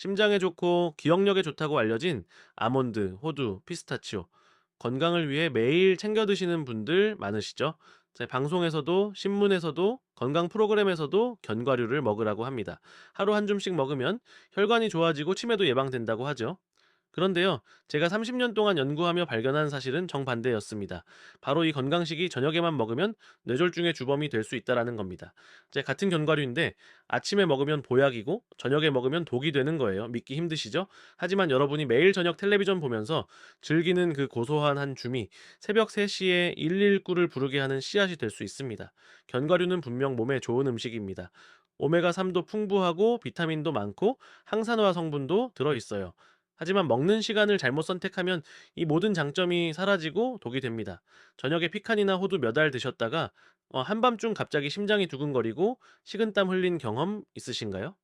심장에 좋고 기억력에 좋다고 알려진 아몬드, 호두, 피스타치오. 건강을 위해 매일 챙겨 드시는 분들 많으시죠? 방송에서도 신문에서도 건강 프로그램에서도 견과류를 먹으라고 합니다. 하루 한 줌씩 먹으면 혈관이 좋아지고 치매도 예방된다고 하죠. 그런데요, 제가 30년 동안 연구하며 발견한 사실은 정반대였습니다. 바로 이 건강식이 저녁에만 먹으면 뇌졸중의 주범이 될 수 있다라는 겁니다. 같은 견과류인데 아침에 먹으면 보약이고 저녁에 먹으면 독이 되는 거예요. 믿기 힘드시죠? 하지만 여러분이 매일 저녁 텔레비전 보면서 즐기는 그 고소한 한 줌이 새벽 3시에 119를 부르게 하는 씨앗이 될 수 있습니다. 견과류는 분명 몸에 좋은 음식입니다. 오메가3도 풍부하고 비타민도 많고 항산화 성분도 들어있어요. 하지만 먹는 시간을 잘못 선택하면 이 모든 장점이 사라지고 독이 됩니다. 저녁에 피칸이나 호두 몇 알 드셨다가 한밤중 갑자기 심장이 두근거리고 식은땀 흘린 경험 있으신가요?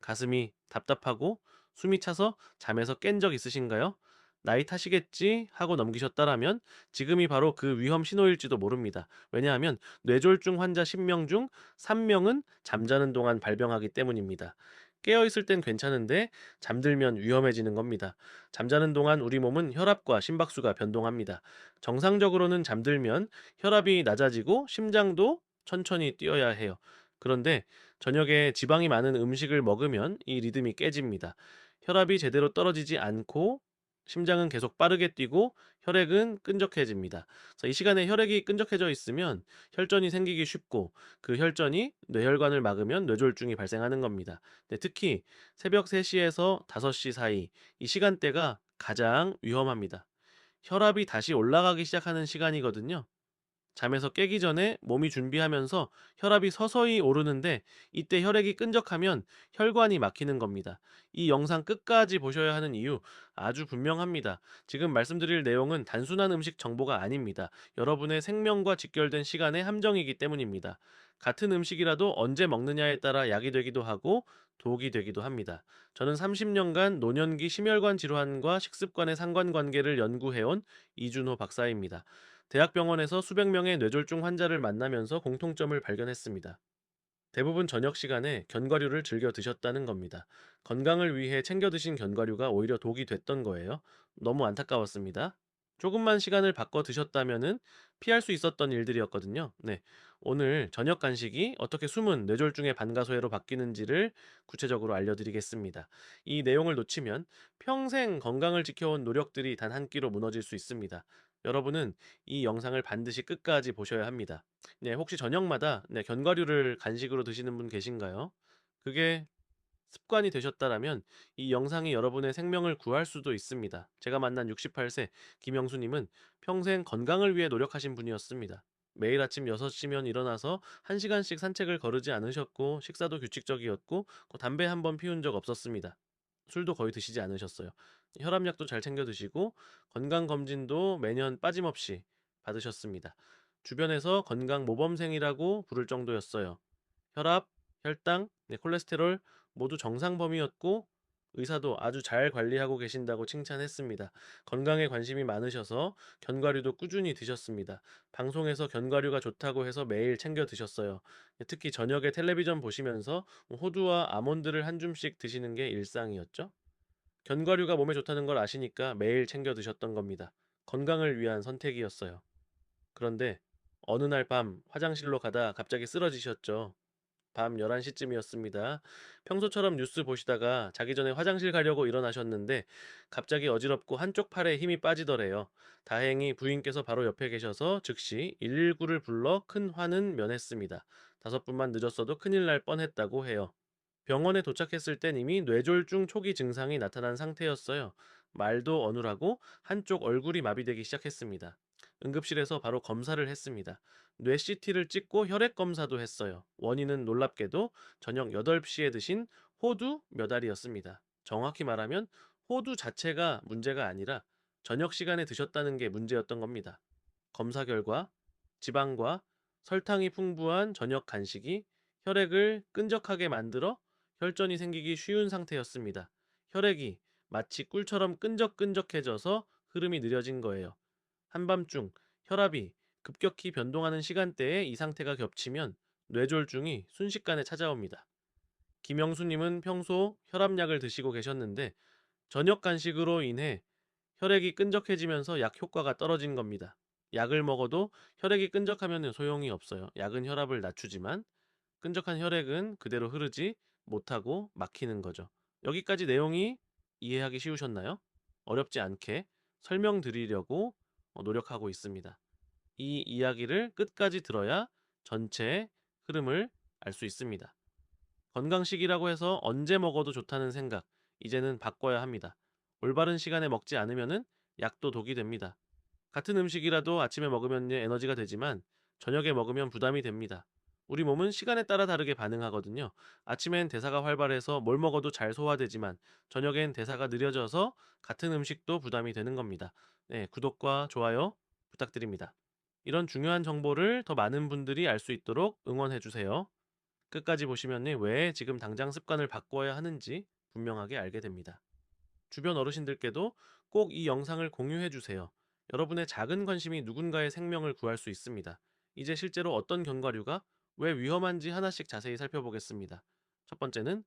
가슴이 답답하고 숨이 차서 잠에서 깬 적 있으신가요? 나이 탓이겠지 하고 넘기셨다라면 지금이 바로 그 위험 신호일지도 모릅니다. 왜냐하면 뇌졸중 환자 10명 중 3명은 잠자는 동안 발병하기 때문입니다. 깨어 있을 땐 괜찮은데 잠들면 위험해지는 겁니다. 잠자는 동안 우리 몸은 혈압과 심박수가 변동합니다. 정상적으로는 잠들면 혈압이 낮아지고 심장도 천천히 뛰어야 해요. 그런데 저녁에 지방이 많은 음식을 먹으면 이 리듬이 깨집니다. 혈압이 제대로 떨어지지 않고 심장은 계속 빠르게 뛰고 혈액은 끈적해집니다. 그래서 이 시간에 혈액이 끈적해져 있으면 혈전이 생기기 쉽고 그 혈전이 뇌혈관을 막으면 뇌졸중이 발생하는 겁니다. 특히 새벽 3시에서 5시 사이 이 시간대가 가장 위험합니다. 혈압이 다시 올라가기 시작하는 시간이거든요. 잠에서 깨기 전에 몸이 준비하면서 혈압이 서서히 오르는데 이때 혈액이 끈적하면 혈관이 막히는 겁니다. 이 영상 끝까지 보셔야 하는 이유 아주 분명합니다. 지금 말씀드릴 내용은 단순한 음식 정보가 아닙니다. 여러분의 생명과 직결된 시간의 함정이기 때문입니다. 같은 음식이라도 언제 먹느냐에 따라 약이 되기도 하고 독이 되기도 합니다. 저는 30년간 노년기 심혈관 질환과 식습관의 상관관계를 연구해온 이준호 박사입니다. 대학병원에서 수백 명의 뇌졸중 환자를 만나면서 공통점을 발견했습니다. 대부분 저녁 시간에 견과류를 즐겨 드셨다는 겁니다. 건강을 위해 챙겨 드신 견과류가 오히려 독이 됐던 거예요. 너무 안타까웠습니다. 조금만 시간을 바꿔 드셨다면은 피할 수 있었던 일들이었거든요. 네. 오늘 저녁 간식이 어떻게 숨은 뇌졸중의 반가소해로 바뀌는지를 구체적으로 알려드리겠습니다. 이 내용을 놓치면 평생 건강을 지켜온 노력들이 단 한 끼로 무너질 수 있습니다. 여러분은 이 영상을 반드시 끝까지 보셔야 합니다. 네, 혹시 저녁마다 견과류를 간식으로 드시는 분 계신가요? 그게 습관이 되셨다라면 이 영상이 여러분의 생명을 구할 수도 있습니다. 제가 만난 68세 김영수 님은 평생 건강을 위해 노력하신 분이었습니다. 매일 아침 6시면 일어나서 1시간씩 산책을 거르지 않으셨고 식사도 규칙적이었고 담배 한 번 피운 적 없었습니다. 술도 거의 드시지 않으셨어요. 혈압약도 잘 챙겨 드시고 건강 검진도 매년 빠짐없이 받으셨습니다. 주변에서 건강 모범생이라고 부를 정도였어요. 혈압, 혈당, 콜레스테롤 모두 정상 범위였고 의사도 아주 잘 관리하고 계신다고 칭찬했습니다. 건강에 관심이 많으셔서 견과류도 꾸준히 드셨습니다. 방송에서 견과류가 좋다고 해서 매일 챙겨 드셨어요. 특히 저녁에 텔레비전 보시면서 호두와 아몬드를 한 줌씩 드시는 게 일상이었죠. 견과류가 몸에 좋다는 걸 아시니까 매일 챙겨 드셨던 겁니다. 건강을 위한 선택이었어요. 그런데 어느 날 밤 화장실로 가다 갑자기 쓰러지셨죠. 밤 11시쯤이었습니다. 평소처럼 뉴스 보시다가 자기 전에 화장실 가려고 일어나셨는데 갑자기 어지럽고 한쪽 팔에 힘이 빠지더래요. 다행히 부인께서 바로 옆에 계셔서 즉시 119를 불러 큰 화는 면했습니다. 5분만 늦었어도 큰일 날 뻔했다고 해요. 병원에 도착했을 땐 이미 뇌졸중 초기 증상이 나타난 상태였어요. 말도 어눌하고 한쪽 얼굴이 마비되기 시작했습니다. 응급실에서 바로 검사를 했습니다. 뇌 CT를 찍고 혈액 검사도 했어요. 원인은 놀랍게도 저녁 8시에 드신 호두 몇 알이었습니다. 정확히 말하면 호두 자체가 문제가 아니라 저녁 시간에 드셨다는 게 문제였던 겁니다. 검사 결과 지방과 설탕이 풍부한 저녁 간식이 혈액을 끈적하게 만들어 혈전이 생기기 쉬운 상태였습니다. 혈액이 마치 꿀처럼 끈적끈적해져서 흐름이 느려진 거예요. 한밤중 혈압이 급격히 변동하는 시간대에 이 상태가 겹치면 뇌졸중이 순식간에 찾아옵니다. 김영수님은 평소 혈압약을 드시고 계셨는데 저녁 간식으로 인해 혈액이 끈적해지면서 약 효과가 떨어진 겁니다. 약을 먹어도 혈액이 끈적하면 소용이 없어요. 약은 혈압을 낮추지만 끈적한 혈액은 그대로 흐르지 못하고 막히는 거죠. 여기까지 내용이 이해하기 쉬우셨나요? 어렵지 않게 설명드리려고 노력하고 있습니다. 이 이야기를 끝까지 들어야 전체의 흐름을 알 수 있습니다. 건강식이라고 해서 언제 먹어도 좋다는 생각, 이제는 바꿔야 합니다. 올바른 시간에 먹지 않으면은 약도 독이 됩니다. 같은 음식이라도 아침에 먹으면 에너지가 되지만 저녁에 먹으면 부담이 됩니다. 우리 몸은 시간에 따라 다르게 반응하거든요. 아침엔 대사가 활발해서 뭘 먹어도 잘 소화되지만 저녁엔 대사가 느려져서 같은 음식도 부담이 되는 겁니다. 네, 구독과 좋아요 부탁드립니다. 이런 중요한 정보를 더 많은 분들이 알 수 있도록 응원해 주세요. 끝까지 보시면 왜 지금 당장 습관을 바꿔야 하는지 분명하게 알게 됩니다. 주변 어르신들께도 꼭 이 영상을 공유해 주세요. 여러분의 작은 관심이 누군가의 생명을 구할 수 있습니다. 이제 실제로 어떤 견과류가 왜 위험한지 하나씩 자세히 살펴보겠습니다. 첫 번째는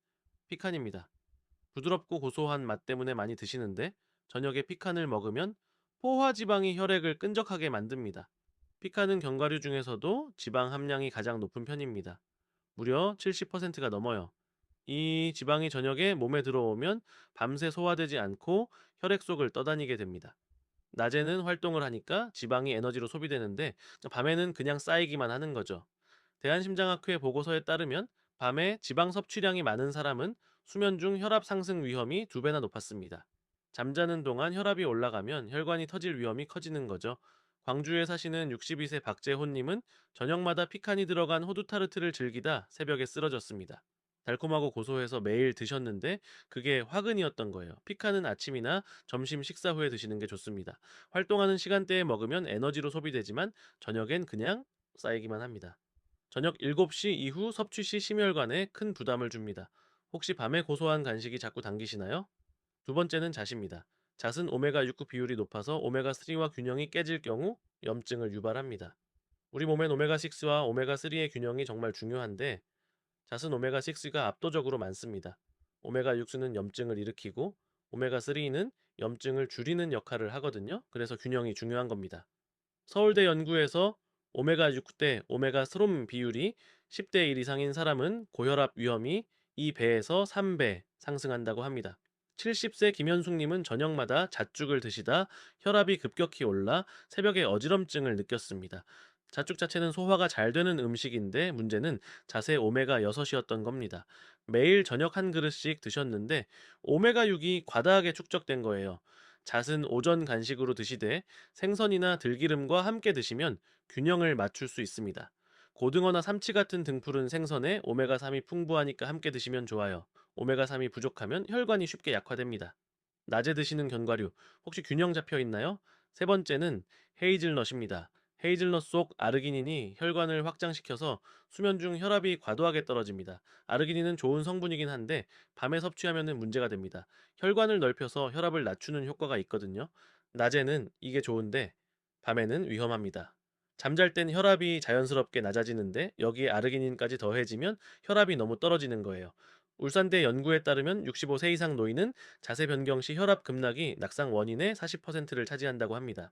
피칸입니다. 부드럽고 고소한 맛 때문에 많이 드시는데 저녁에 피칸을 먹으면 포화지방이 혈액을 끈적하게 만듭니다. 피칸은 견과류 중에서도 지방 함량이 가장 높은 편입니다. 무려 70%가 넘어요. 이 지방이 저녁에 몸에 들어오면 밤새 소화되지 않고 혈액 속을 떠다니게 됩니다. 낮에는 활동을 하니까 지방이 에너지로 소비되는데 밤에는 그냥 쌓이기만 하는 거죠. 대한심장학회 보고서에 따르면 밤에 지방 섭취량이 많은 사람은 수면 중 혈압 상승 위험이 2배나 높았습니다. 잠자는 동안 혈압이 올라가면 혈관이 터질 위험이 커지는 거죠. 광주에 사시는 62세 박재호님은 저녁마다 피칸이 들어간 호두 타르트를 즐기다 새벽에 쓰러졌습니다. 달콤하고 고소해서 매일 드셨는데 그게 화근이었던 거예요. 피칸은 아침이나 점심 식사 후에 드시는 게 좋습니다. 활동하는 시간대에 먹으면 에너지로 소비되지만 저녁엔 그냥 쌓이기만 합니다. 저녁 7시 이후 섭취 시 심혈관에 큰 부담을 줍니다. 혹시 밤에 고소한 간식이 자꾸 당기시나요? 두 번째는 잣입니다. 잣은 오메가6 비율이 높아서 오메가3와 균형이 깨질 경우 염증을 유발합니다. 우리 몸엔 오메가6와 오메가3의 균형이 정말 중요한데 잣은 오메가6가 압도적으로 많습니다. 오메가6는 염증을 일으키고 오메가3는 염증을 줄이는 역할을 하거든요. 그래서 균형이 중요한 겁니다. 서울대 연구에서 오메가6 대 오메가3 비율이 10대 1 이상인 사람은 고혈압 위험이 2배에서 3배 상승한다고 합니다. 70세 김현숙님은 저녁마다 잣죽을 드시다 혈압이 급격히 올라 새벽에 어지럼증을 느꼈습니다. 잣죽 자체는 소화가 잘 되는 음식인데 문제는 잣의 오메가6이었던 겁니다. 매일 저녁 한 그릇씩 드셨는데 오메가6이 과다하게 축적된 거예요. 잣은 오전 간식으로 드시되 생선이나 들기름과 함께 드시면 균형을 맞출 수 있습니다. 고등어나 삼치 같은 등푸른 생선에 오메가3이 풍부하니까 함께 드시면 좋아요. 오메가3이 부족하면 혈관이 쉽게 약화됩니다. 낮에 드시는 견과류, 혹시 균형 잡혀 있나요? 세 번째는 헤이즐넛입니다. 헤이즐넛 속 아르기닌이 혈관을 확장시켜서 수면 중 혈압이 과도하게 떨어집니다. 아르기닌은 좋은 성분이긴 한데 밤에 섭취하면 문제가 됩니다. 혈관을 넓혀서 혈압을 낮추는 효과가 있거든요. 낮에는 이게 좋은데 밤에는 위험합니다. 잠잘 땐 혈압이 자연스럽게 낮아지는데 여기에 아르기닌까지 더해지면 혈압이 너무 떨어지는 거예요. 울산대 연구에 따르면 65세 이상 노인은 자세 변경 시 혈압 급락이 낙상 원인의 40%를 차지한다고 합니다.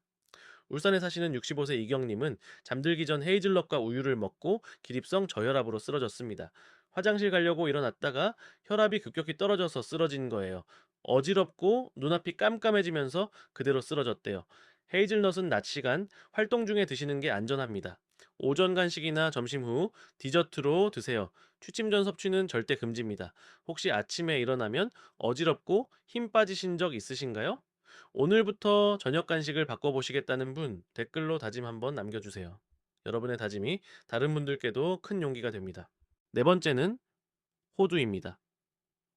울산에 사시는 65세 이경님은 잠들기 전 헤이즐넛과 우유를 먹고 기립성 저혈압으로 쓰러졌습니다. 화장실 가려고 일어났다가 혈압이 급격히 떨어져서 쓰러진 거예요. 어지럽고 눈앞이 깜깜해지면서 그대로 쓰러졌대요. 헤이즐넛은 낮 시간 활동 중에 드시는 게 안전합니다. 오전 간식이나 점심 후 디저트로 드세요. 취침 전 섭취는 절대 금지입니다. 혹시 아침에 일어나면 어지럽고 힘 빠지신 적 있으신가요? 오늘부터 저녁 간식을 바꿔보시겠다는 분 댓글로 다짐 한번 남겨주세요. 여러분의 다짐이 다른 분들께도 큰 용기가 됩니다. 네 번째는 호두입니다.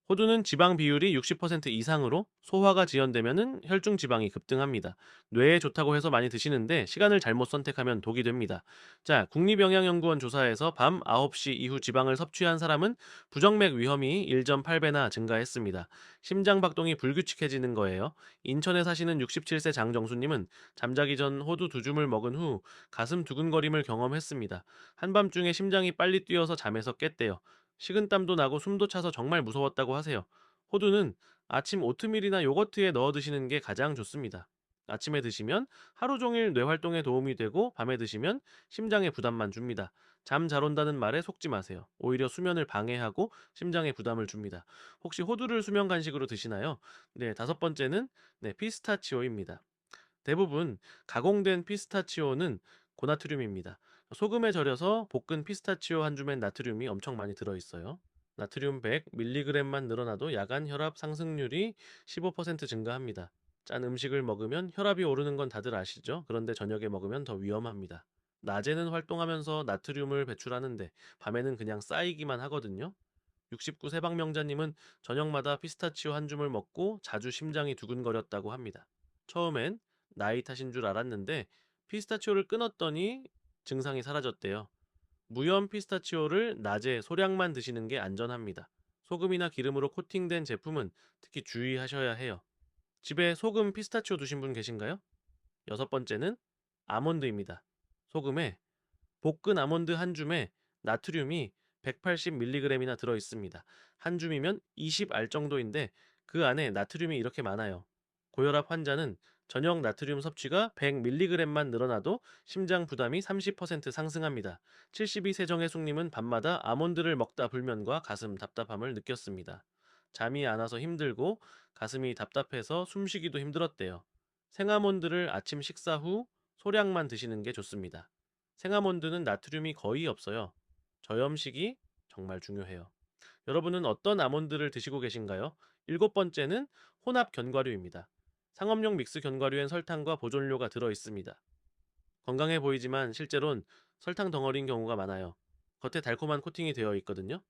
호두는 지방 비율이 60% 이상으로 소화가 지연되면 혈중 지방이 급등합니다. 뇌에 좋다고 해서 많이 드시는데 시간을 잘못 선택하면 독이 됩니다. 자, 국립영양연구원 조사에서 밤 9시 이후 지방을 섭취한 사람은 부정맥 위험이 1.8배나 증가했습니다. 심장 박동이 불규칙해지는 거예요. 인천에 사시는 67세 장정수님은 잠자기 전 호두 2줌을 먹은 후 가슴 두근거림을 경험했습니다. 한밤중에 심장이 빨리 뛰어서 잠에서 깼대요. 식은땀도 나고 숨도 차서 정말 무서웠다고 하세요. 호두는 아침 오트밀이나 요거트에 넣어 드시는 게 가장 좋습니다. 아침에 드시면 하루 종일 뇌 활동에 도움이 되고 밤에 드시면 심장에 부담만 줍니다. 잠 잘 온다는 말에 속지 마세요. 오히려 수면을 방해하고 심장에 부담을 줍니다. 혹시 호두를 수면 간식으로 드시나요? 네, 다섯 번째는 피스타치오입니다. 대부분 가공된 피스타치오는 고나트륨입니다. 소금에 절여서 볶은 피스타치오 한 줌엔 나트륨이 엄청 많이 들어있어요. 나트륨 100mg만 늘어나도 야간 혈압 상승률이 15% 증가합니다. 짠 음식을 먹으면 혈압이 오르는 건 다들 아시죠? 그런데 저녁에 먹으면 더 위험합니다. 낮에는 활동하면서 나트륨을 배출하는데 밤에는 그냥 쌓이기만 하거든요. 69세 세방명자님은 저녁마다 피스타치오 한 줌을 먹고 자주 심장이 두근거렸다고 합니다. 처음엔 나이 탓인 줄 알았는데 피스타치오를 끊었더니 증상이 사라졌대요. 무염 피스타치오를 낮에 소량만 드시는 게 안전합니다. 소금이나 기름으로 코팅된 제품은 특히 주의하셔야 해요. 집에 소금 피스타치오 두신 분 계신가요? 여섯 번째는 아몬드입니다. 소금에 볶은 아몬드 한 줌에 나트륨이 180mg이나 들어 있습니다. 한 줌이면 20알 정도인데 그 안에 나트륨이 이렇게 많아요. 고혈압 환자는 저녁 나트륨 섭취가 100mg만 늘어나도 심장 부담이 30% 상승합니다. 72세 정혜숙님은 밤마다 아몬드를 먹다 불면과 가슴 답답함을 느꼈습니다. 잠이 안 와서 힘들고 가슴이 답답해서 숨쉬기도 힘들었대요. 생아몬드를 아침 식사 후 소량만 드시는 게 좋습니다. 생아몬드는 나트륨이 거의 없어요. 저염식이 정말 중요해요. 여러분은 어떤 아몬드를 드시고 계신가요? 일곱 번째는 혼합 견과류입니다. 상업용 믹스 견과류엔 설탕과 보존료가 들어 있습니다. 건강해 보이지만 실제론 설탕 덩어리인 경우가 많아요. 겉에 달콤한 코팅이 되어 있거든요.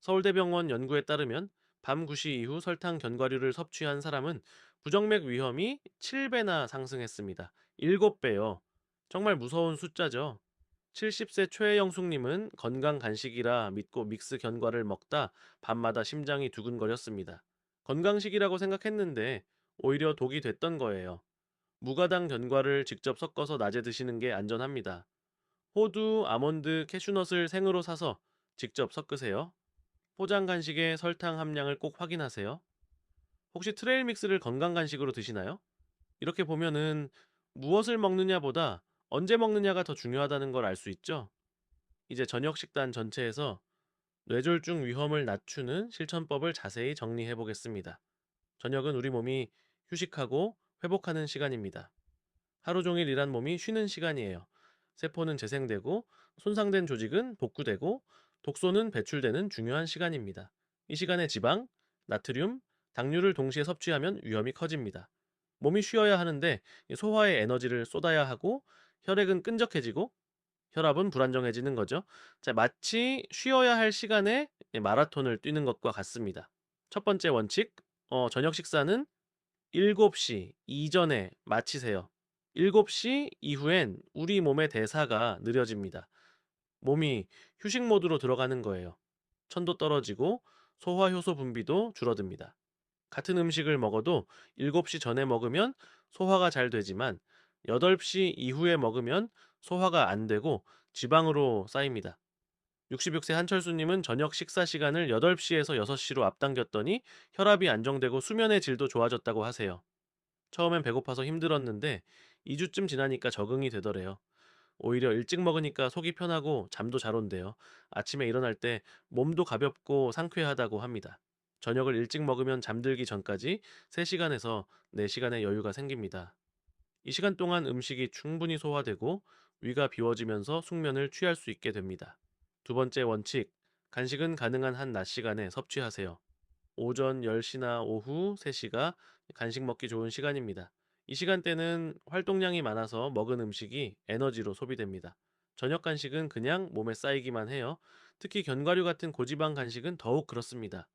서울대병원 연구에 따르면 밤 9시 이후 설탕 견과류를 섭취한 사람은 부정맥 위험이 7배나 상승했습니다. 7배요. 정말 무서운 숫자죠. 70세 최영숙님은 건강 간식이라 믿고 믹스 견과를 먹다 밤마다 심장이 두근거렸습니다. 건강식이라고 생각했는데 오히려 독이 됐던 거예요. 무가당 견과를 직접 섞어서 낮에 드시는 게 안전합니다. 호두, 아몬드, 캐슈넛을 생으로 사서 직접 섞으세요. 포장 간식의 설탕 함량을 꼭 확인하세요. 혹시 트레일 믹스를 건강 간식으로 드시나요? 이렇게 보면은 무엇을 먹느냐보다 언제 먹느냐가 더 중요하다는 걸 알 수 있죠? 이제 저녁 식단 전체에서 뇌졸중 위험을 낮추는 실천법을 자세히 정리해 보겠습니다. 저녁은 우리 몸이 휴식하고 회복하는 시간입니다. 하루 종일 일한 몸이 쉬는 시간이에요. 세포는 재생되고 손상된 조직은 복구되고 독소는 배출되는 중요한 시간입니다. 이 시간에 지방, 나트륨, 당류를 동시에 섭취하면 위험이 커집니다. 몸이 쉬어야 하는데 소화에 에너지를 쏟아야 하고 혈액은 끈적해지고 혈압은 불안정해지는 거죠. 자, 마치 쉬어야 할 시간에 마라톤을 뛰는 것과 같습니다. 첫 번째 원칙, 저녁 식사는 7시 이전에 마치세요. 7시 이후엔 우리 몸의 대사가 느려집니다. 몸이 휴식 모드로 들어가는 거예요. 천도 떨어지고 소화 효소 분비도 줄어듭니다. 같은 음식을 먹어도 7시 전에 먹으면 소화가 잘 되지만 8시 이후에 먹으면 소화가 안 되고 지방으로 쌓입니다. 66세 한철수님은 저녁 식사 시간을 8시에서 6시로 앞당겼더니 혈압이 안정되고 수면의 질도 좋아졌다고 하세요. 처음엔 배고파서 힘들었는데 2주쯤 지나니까 적응이 되더래요. 오히려 일찍 먹으니까 속이 편하고 잠도 잘 온대요. 아침에 일어날 때 몸도 가볍고 상쾌하다고 합니다. 저녁을 일찍 먹으면 잠들기 전까지 3시간에서 4시간의 여유가 생깁니다. 이 시간 동안 음식이 충분히 소화되고 위가 비워지면서 숙면을 취할 수 있게 됩니다. 두 번째 원칙, 간식은 가능한 한 낮 시간에 섭취하세요. 오전 10시나 오후 3시가 간식 먹기 좋은 시간입니다. 이 시간대는 활동량이 많아서 먹은 음식이 에너지로 소비됩니다. 저녁 간식은 그냥 몸에 쌓이기만 해요. 특히 견과류 같은 고지방 간식은 더욱 그렇습니다.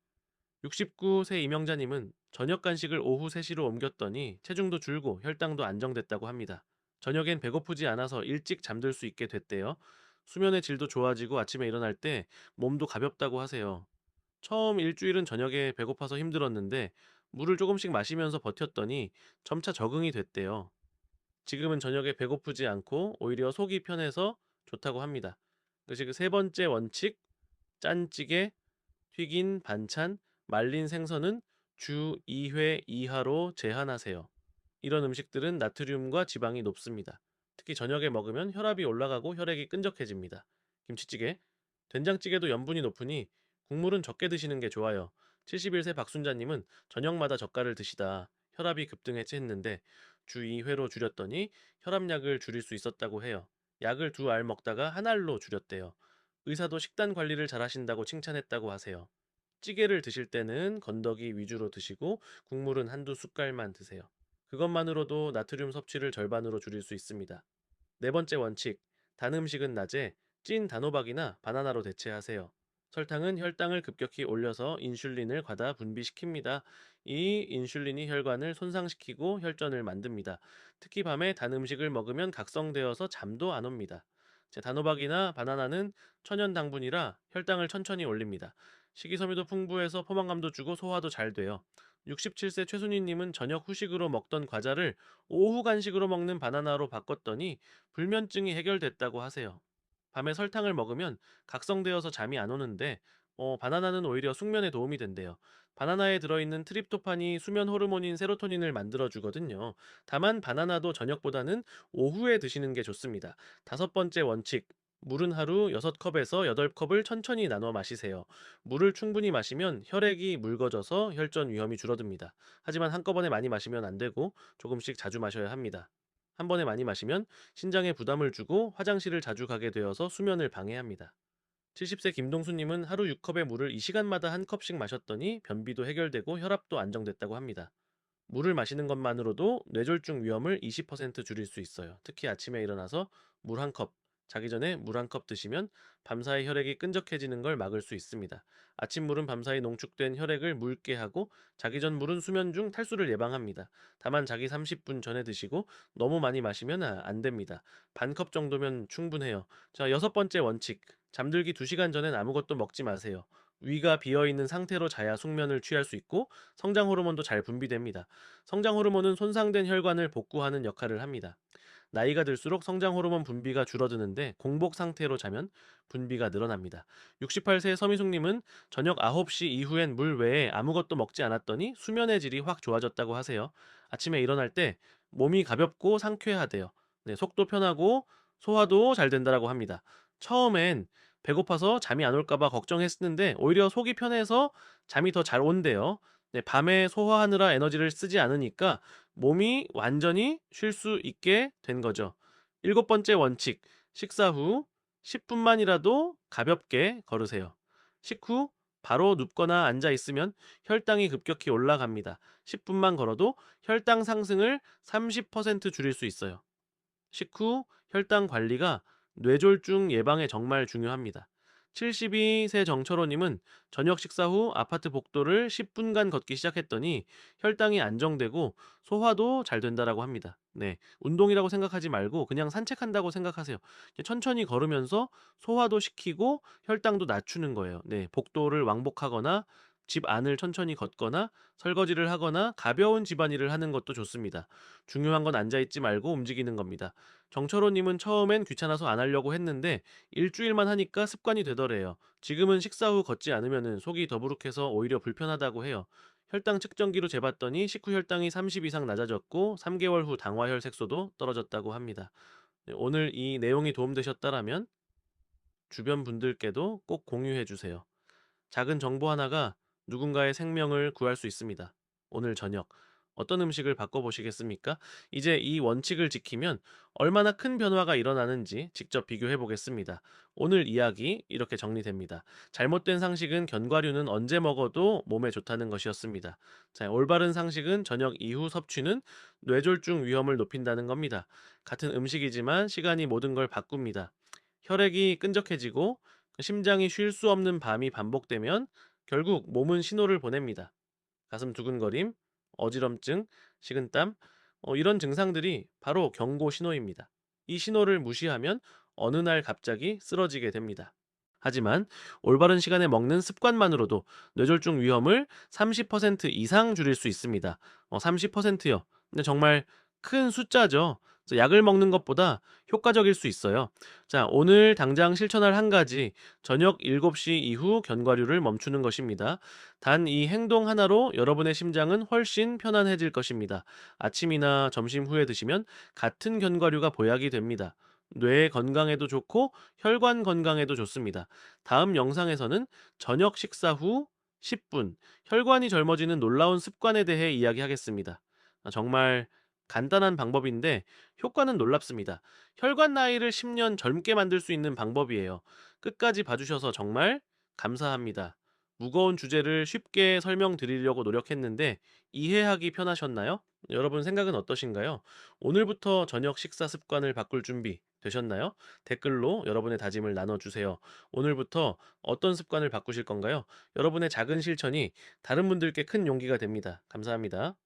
69세 이명자님은 저녁 간식을 오후 3시로 옮겼더니 체중도 줄고 혈당도 안정됐다고 합니다. 저녁엔 배고프지 않아서 일찍 잠들 수 있게 됐대요. 수면의 질도 좋아지고 아침에 일어날 때 몸도 가볍다고 하세요. 처음 일주일은 저녁에 배고파서 힘들었는데 물을 조금씩 마시면서 버텼더니 점차 적응이 됐대요. 지금은 저녁에 배고프지 않고 오히려 속이 편해서 좋다고 합니다. 그래서 그 세 번째 원칙, 짠 찌개, 튀긴 반찬, 말린 생선은 주 2회 이하로 제한하세요. 이런 음식들은 나트륨과 지방이 높습니다. 특히 저녁에 먹으면 혈압이 올라가고 혈액이 끈적해집니다. 김치찌개, 된장찌개도 염분이 높으니 국물은 적게 드시는 게 좋아요. 71세 박순자님은 저녁마다 젓갈을 드시다 혈압이 급등했는데 주 2회로 줄였더니 혈압약을 줄일 수 있었다고 해요. 약을 2알 먹다가 한 알로 줄였대요. 의사도 식단 관리를 잘 하신다고 칭찬했다고 하세요. 찌개를 드실 때는 건더기 위주로 드시고 국물은 한두 숟갈만 드세요. 그것만으로도 나트륨 섭취를 절반으로 줄일 수 있습니다. 네 번째 원칙, 단 음식은 낮에 찐 단호박이나 바나나로 대체하세요. 설탕은 혈당을 급격히 올려서 인슐린을 과다 분비시킵니다. 이 인슐린이 혈관을 손상시키고 혈전을 만듭니다. 특히 밤에 단 음식을 먹으면 각성되어서 잠도 안 옵니다. 단호박이나 바나나는 천연 당분이라 혈당을 천천히 올립니다. 식이섬유도 풍부해서 포만감도 주고 소화도 잘 돼요. 67세 최순희님은 저녁 후식으로 먹던 과자를 오후 간식으로 먹는 바나나로 바꿨더니 불면증이 해결됐다고 하세요. 밤에 설탕을 먹으면 각성되어서 잠이 안 오는데 바나나는 오히려 숙면에 도움이 된대요. 바나나에 들어있는 트립토판이 수면 호르몬인 세로토닌을 만들어주거든요. 다만 바나나도 저녁보다는 오후에 드시는 게 좋습니다. 다섯 번째 원칙. 물은 하루 6컵에서 8컵을 천천히 나눠 마시세요. 물을 충분히 마시면 혈액이 묽어져서 혈전 위험이 줄어듭니다. 하지만 한꺼번에 많이 마시면 안 되고 조금씩 자주 마셔야 합니다. 한 번에 많이 마시면 신장에 부담을 주고 화장실을 자주 가게 되어서 수면을 방해합니다. 70세 김동수님은 하루 6컵의 물을 이 시간마다 한 컵씩 마셨더니 변비도 해결되고 혈압도 안정됐다고 합니다. 물을 마시는 것만으로도 뇌졸중 위험을 20% 줄일 수 있어요. 특히 아침에 일어나서 물 한 컵, 자기 전에 물 한 컵 드시면 밤사이 혈액이 끈적해지는 걸 막을 수 있습니다. 아침 물은 밤사이 농축된 혈액을 묽게 하고 자기 전 물은 수면 중 탈수를 예방합니다. 다만 자기 30분 전에 드시고 너무 많이 마시면 안 됩니다. 반 컵 정도면 충분해요. 자, 여섯 번째 원칙. 잠들기 2시간 전엔 아무것도 먹지 마세요. 위가 비어 있는 상태로 자야 숙면을 취할 수 있고 성장 호르몬도 잘 분비됩니다. 성장 호르몬은 손상된 혈관을 복구하는 역할을 합니다. 나이가 들수록 성장 호르몬 분비가 줄어드는데 공복 상태로 자면 분비가 늘어납니다. 68세 서미숙님은 저녁 9시 이후엔 물 외에 아무것도 먹지 않았더니 수면의 질이 확 좋아졌다고 하세요. 아침에 일어날 때 몸이 가볍고 상쾌하대요. 네, 속도 편하고 소화도 잘 된다라고 합니다. 처음엔 배고파서 잠이 안 올까봐 걱정했는데 오히려 속이 편해서 잠이 더 잘 온대요. 네, 밤에 소화하느라 에너지를 쓰지 않으니까 몸이 완전히 쉴 수 있게 된 거죠. 일곱 번째 원칙. 식사 후 10분만이라도 가볍게 걸으세요. 식후 바로 눕거나 앉아 있으면 혈당이 급격히 올라갑니다. 10분만 걸어도 혈당 상승을 30% 줄일 수 있어요. 식후 혈당 관리가 뇌졸중 예방에 정말 중요합니다. 72세 정철호님은 저녁 식사 후 아파트 복도를 10분간 걷기 시작했더니 혈당이 안정되고 소화도 잘 된다라고 합니다. 네, 운동이라고 생각하지 말고 그냥 산책한다고 생각하세요. 천천히 걸으면서 소화도 시키고 혈당도 낮추는 거예요. 네, 복도를 왕복하거나 집 안을 천천히 걷거나 설거지를 하거나 가벼운 집안일을 하는 것도 좋습니다. 중요한 건 앉아있지 말고 움직이는 겁니다. 정철호님은 처음엔 귀찮아서 안 하려고 했는데 일주일만 하니까 습관이 되더래요. 지금은 식사 후 걷지 않으면 속이 더부룩해서 오히려 불편하다고 해요. 혈당 측정기로 재봤더니 식후 혈당이 30 이상 낮아졌고 3개월 후 당화혈 색소도 떨어졌다고 합니다. 네, 오늘 이 내용이 도움되셨다라면 주변 분들께도 꼭 공유해 주세요. 작은 정보 하나가 누군가의 생명을 구할 수 있습니다. 오늘 저녁 어떤 음식을 바꿔보시겠습니까? 이제 이 원칙을 지키면 얼마나 큰 변화가 일어나는지 직접 비교해 보겠습니다. 오늘 이야기 이렇게 정리됩니다. 잘못된 상식은 견과류는 언제 먹어도 몸에 좋다는 것이었습니다. 자, 올바른 상식은 저녁 이후 섭취는 뇌졸중 위험을 높인다는 겁니다. 같은 음식이지만 시간이 모든 걸 바꿉니다. 혈액이 끈적해지고 심장이 쉴 수 없는 밤이 반복되면 결국 몸은 신호를 보냅니다. 가슴 두근거림, 어지럼증, 식은땀, 이런 증상들이 바로 경고 신호입니다. 이 신호를 무시하면 어느 날 갑자기 쓰러지게 됩니다. 하지만 올바른 시간에 먹는 습관만으로도 뇌졸중 위험을 30% 이상 줄일 수 있습니다. 30%요. 근데 정말 큰 숫자죠. 그래서 약을 먹는 것보다 효과적일 수 있어요. 자, 오늘 당장 실천할 한 가지, 저녁 7시 이후 견과류를 멈추는 것입니다. 단 이 행동 하나로 여러분의 심장은 훨씬 편안해질 것입니다. 아침이나 점심 후에 드시면 같은 견과류가 보약이 됩니다. 뇌 건강에도 좋고 혈관 건강에도 좋습니다. 다음 영상에서는 저녁 식사 후 10분, 혈관이 젊어지는 놀라운 습관에 대해 이야기하겠습니다. 정말 간단한 방법인데 효과는 놀랍습니다. 혈관 나이를 10년 젊게 만들 수 있는 방법이에요. 끝까지 봐주셔서 정말 감사합니다. 무거운 주제를 쉽게 설명드리려고 노력했는데 이해하기 편하셨나요? 여러분 생각은 어떠신가요? 오늘부터 저녁 식사 습관을 바꿀 준비 되셨나요? 댓글로 여러분의 다짐을 나눠주세요. 오늘부터 어떤 습관을 바꾸실 건가요? 여러분의 작은 실천이 다른 분들께 큰 용기가 됩니다. 감사합니다.